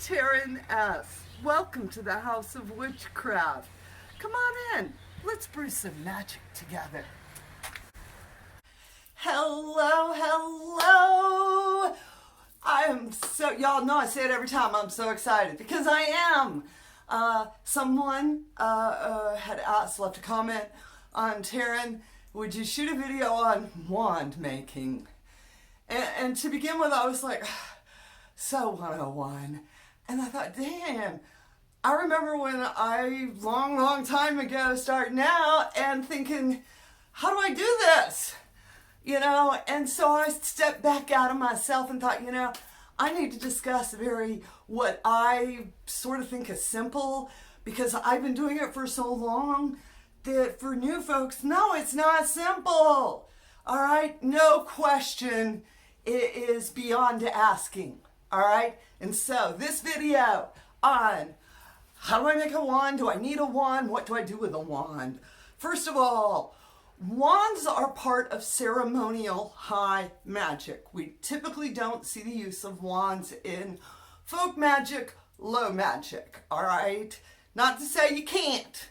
Taren S. Welcome to the House of Witchcraft. Come on in. Let's brew some magic together. Hello, hello. Y'all know I say it every time, I'm so excited because I am. Someone had left a comment on Taren, would you shoot a video on wand making? And to begin with, I was like, so 101. And I thought, damn, I remember when I, long time ago, starting out and thinking, how do I do this? You know, and so I stepped back out of myself and thought, you know, I need to discuss what I sort of think is simple, because I've been doing it for so long that for new folks, no, it's not simple. All right, no question, it is beyond asking. All right, and so this video on how do I make a wand? Do I need a wand? What do I do with a wand? First of all, wands are part of ceremonial high magic. We typically don't see the use of wands in folk magic, low magic, all right? Not to say you can't.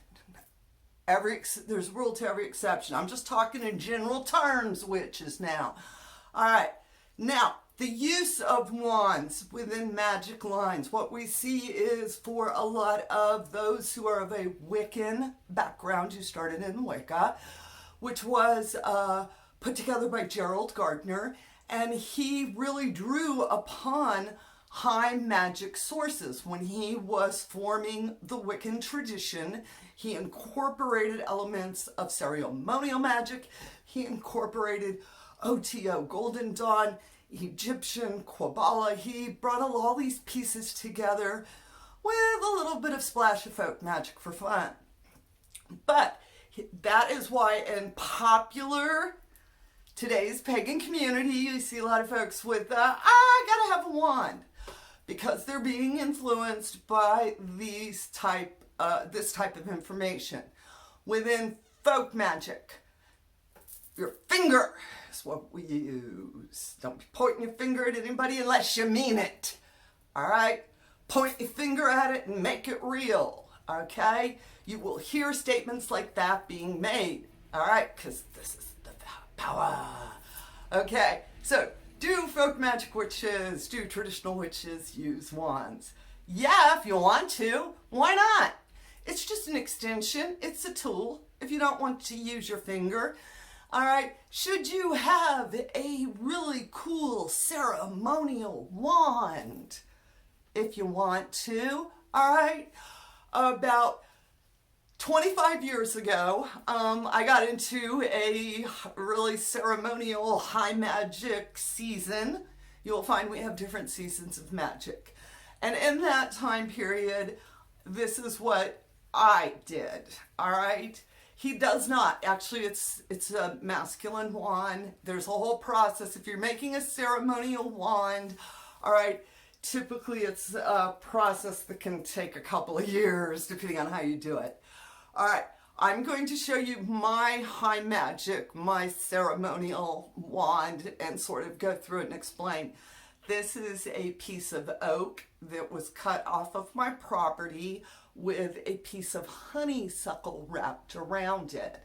There's a rule to every exception. I'm just talking in general terms, witches now. All right, now, the use of wands within magic lines, what we see is for a lot of those who are of a Wiccan background, who started in Wicca, which was put together by Gerald Gardner, and he really drew upon high magic sources. When he was forming the Wiccan tradition, he incorporated elements of ceremonial magic, he incorporated H.o.W, Golden Dawn, Egyptian, Kabbalah. He brought all these pieces together with a little bit of splash of folk magic for fun. But that is why in popular today's pagan community, you see a lot of folks with, I gotta have a wand, because they're being influenced by this type of information. Within folk magic, your finger is what we use. Don't be pointing your finger at anybody unless you mean it. All right? Point your finger at it and make it real. Okay? You will hear statements like that being made. All right? Because this is the power. Okay? So, do folk magic witches, do traditional witches use wands? Yeah, if you want to. Why not? It's just an extension. It's a tool. If you don't want to use your finger. All right, should you have a really cool ceremonial wand? If you want to, all right. About 25 years ago, I got into a really ceremonial high magic season. You'll find we have different seasons of magic. And in that time period, this is what I did, all right? He does not. Actually, it's a masculine wand. There's a whole process. If you're making a ceremonial wand, all right, typically it's a process that can take a couple of years, depending on how you do it. All right, I'm going to show you my high magic, my ceremonial wand, and sort of go through it and explain. This is a piece of oak that was cut off of my property with a piece of honeysuckle wrapped around it.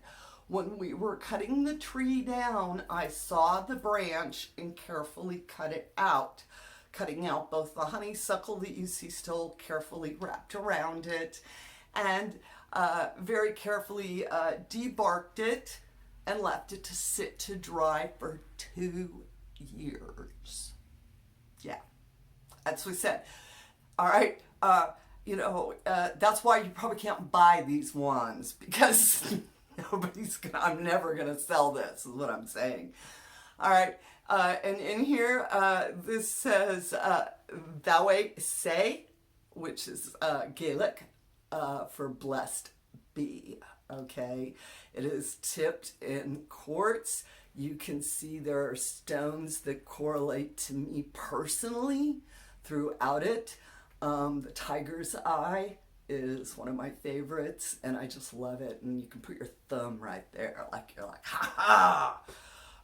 When we were cutting the tree down, I saw the branch and carefully cut it out, cutting out both the honeysuckle that you see still carefully wrapped around it, and very carefully debarked it and left it to sit to dry for 2 years. Yeah, that's what we said. All right, you know, that's why you probably can't buy these wands, because I'm never going to sell this, is what I'm saying. All right, and in here, this says, Thou say, which is Gaelic for blessed be, okay? It is tipped in quartz. You can see there are stones that correlate to me personally throughout it. The tiger's eye is one of my favorites, and I just love it. And you can put your thumb right there, you're like, ha ha!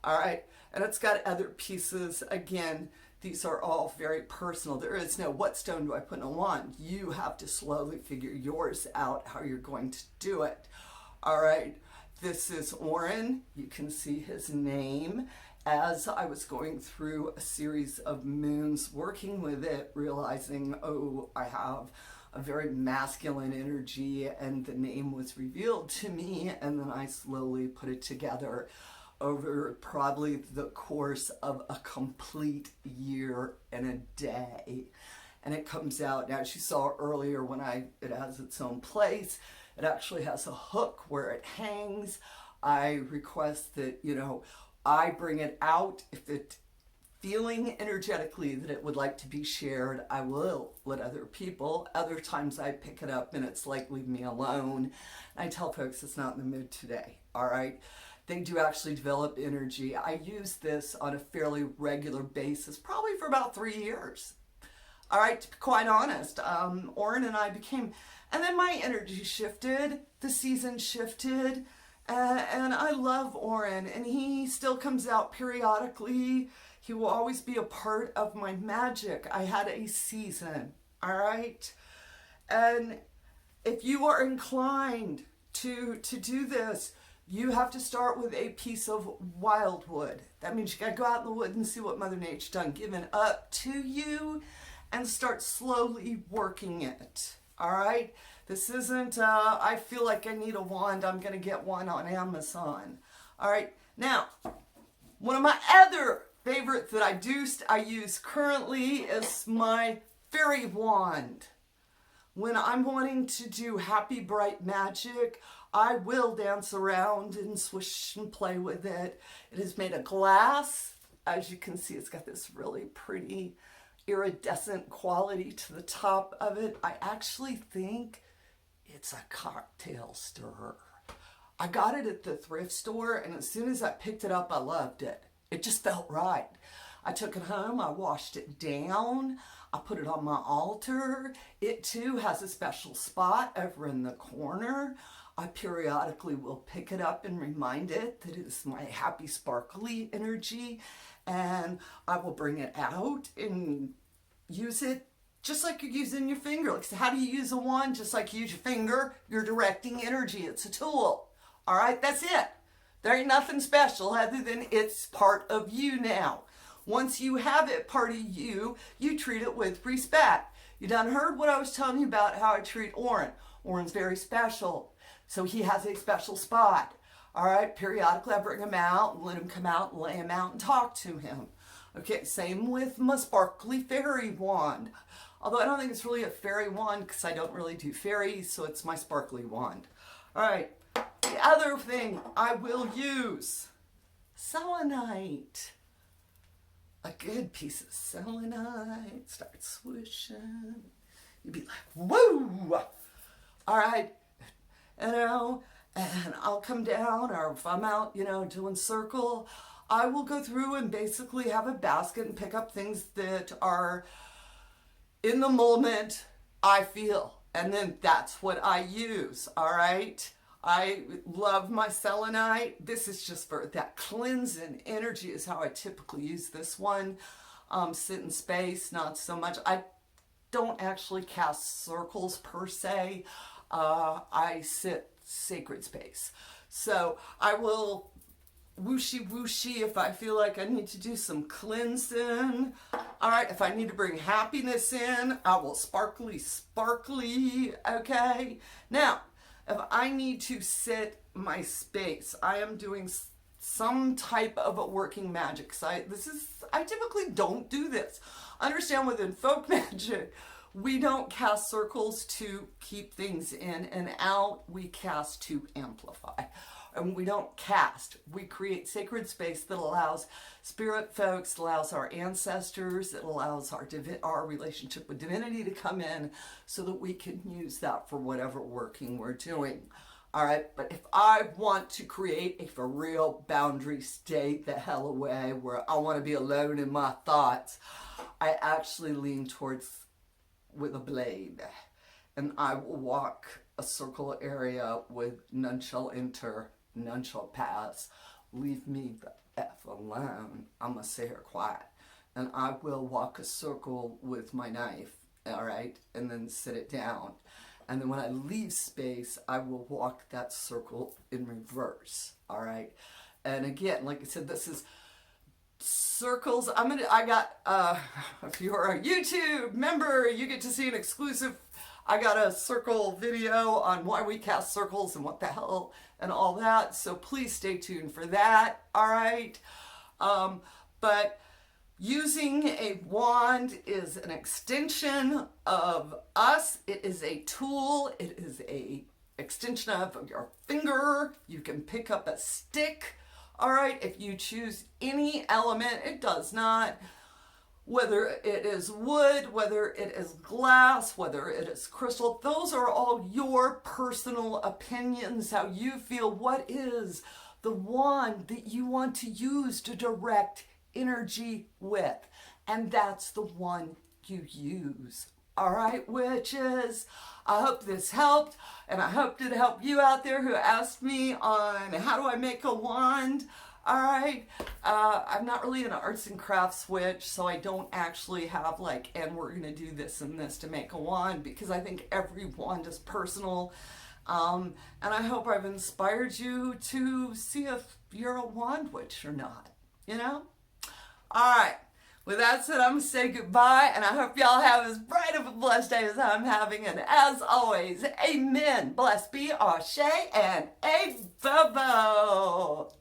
All right, and it's got other pieces, again, these are all very personal. There is no what stone do I put in a wand. You have to slowly figure yours out, how you're going to do it. All right, this is Oren. You can see his name. As I was going through a series of moons, working with it, realizing, oh, I have a very masculine energy, and the name was revealed to me, and then I slowly put it together over probably the course of a complete year and a day. And it comes out, now as you saw earlier when it has its own place, it actually has a hook where it hangs. I request that, I bring it out. If it feeling energetically that it would like to be shared, I will let other people. Other times I pick it up and it's like, leave me alone. I tell folks it's not in the mood today, all right? They do actually develop energy. I use this on a fairly regular basis, probably for about 3 years. All right, to be quite honest, Oren and I became, and then my energy shifted, the season shifted, and I love Oren, and he still comes out periodically. He will always be a part of my magic. I had a season, all right? And if you are inclined to do this, you have to start with a piece of wildwood. That means you gotta go out in the wood and see what Mother Nature done given up to you and start slowly working it, all right? This isn't, I feel like I need a wand, I'm gonna get one on Amazon. All right, now, one of my other favorites that I use currently is my fairy wand. When I'm wanting to do happy, bright magic, I will dance around and swish and play with it. It is made of glass. As you can see, it's got this really pretty iridescent quality to the top of it. I actually think it's a cocktail stirrer. I got it at the thrift store, and as soon as I picked it up, I loved it. It just felt right. I took it home, I washed it down, I put it on my altar. It too has a special spot over in the corner. I periodically will pick it up and remind it that it is my happy, sparkly energy, and I will bring it out and use it just like you're using your finger. Like, so how do you use a wand? Just like you use your finger, you're directing energy. It's a tool. All right, that's it. There ain't nothing special other than it's part of you now. Once you have it part of you, you treat it with respect. You done heard what I was telling you about how I treat Oren. Oren's very special, so he has a special spot. All right, periodically I bring him out and let him come out and lay him out and talk to him. Okay, same with my sparkly fairy wand. Although I don't think it's really a fairy wand because I don't really do fairies, so it's my sparkly wand. All right, the other thing I will use, selenite. A good piece of selenite, start swishing. You'd be like, woo! All right, and I'll come down, or if I'm out, doing circle, I will go through and basically have a basket and pick up things that are in the moment I feel. And then that's what I use, all right? I love my selenite. This is just for that cleansing energy is how I typically use this one. Sit in space, not so much. I don't actually cast circles per se. I sit sacred space. So I will whooshy whooshy if I feel like I need to do some cleansing. All right, if I need to bring happiness in, I will sparkly, okay? Now, if I need to set my space, I am doing some type of a working magic. So I typically don't do this. Understand, within folk magic, we don't cast circles to keep things in and out. We cast to amplify. And we don't cast. We create sacred space that allows spirit folks, allows our ancestors, it allows our relationship with divinity to come in so that we can use that for whatever working we're doing. All right, but if I want to create a for real boundary state the hell away where I want to be alone in my thoughts, I actually lean towards with a blade, and I will walk a circle area with none shall enter, none shall pass. Leave me the F alone. I'm gonna sit here quiet. and I will walk a circle with my knife, all right, and then sit it down. And then when I leave space, I will walk that circle in reverse, all right? And again, like I said, this is circles. If you're a YouTube member, you get to see an exclusive. I got a circle video on why we cast circles and what the hell and all that. So please stay tuned for that. All right. But using a wand is an extension of us. It is a tool. It is a extension of your finger. You can pick up a stick. All right. If you choose any element, it does not. Whether it is wood, whether it is glass, whether it is crystal, those are all your personal opinions, how you feel. What is the wand that you want to use to direct energy with? And that's the one you use. All right, witches, I hope this helped, and I hope it helped you out there who asked me on how do I make a wand. All right, I'm not really an arts and crafts witch, so I don't actually have like, and we're going to do this and this to make a wand, because I think every wand is personal. And I hope I've inspired you to see if you're a wand witch or not, you know? All right, with that said, I'm going to say goodbye, and I hope y'all have as bright of a blessed day as I'm having. And as always, amen, blessed be, ashe, and a bobo.